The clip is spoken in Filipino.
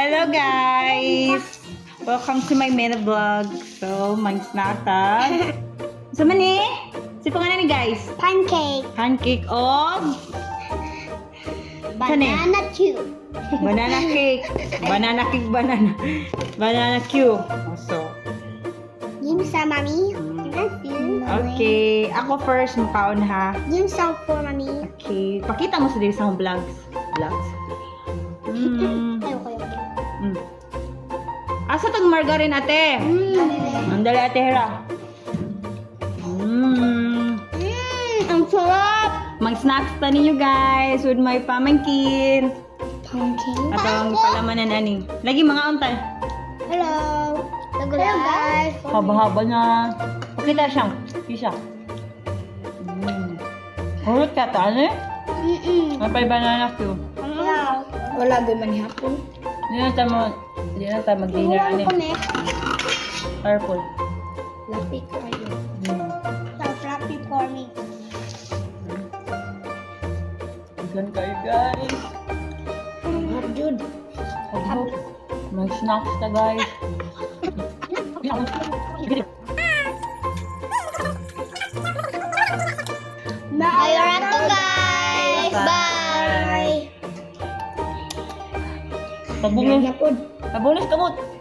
Hello guys! Welcome to my mini vlog. So, mang snacka. So, mani? Sipo nga na ni guys? Pancake. Pancake of Banana cube. banana cake. Banana cake, banana. Banana cube. So, Give some, mommy. okay. Ako first, mukhaon ha. Give some for mommy. Okay. Pakita mo sa dito sa akong vlogs. Vlogs. Ayoko. Asa tong margarine ate? Andali ate Hera. Ang sarap. Mag-snacks ta ninyo guys with my pamangkin. Pancake. At ang palamanan ani. Lagi mga untal. Hello. Hello guys. Haba-haba na. Pakita siyang. Isa. Hulot ka ta, ano eh? Napay banana cue. Wala man ni hapon. Hindi na tayo mag-dinner ano eh. Purple. Lapit kayo. Lapit for me. Igan kayo guys. Hap jud. Hab. Mag-snacks ta guys. Ayun na to guys. Bye. Pabunos. Pabunos kamot.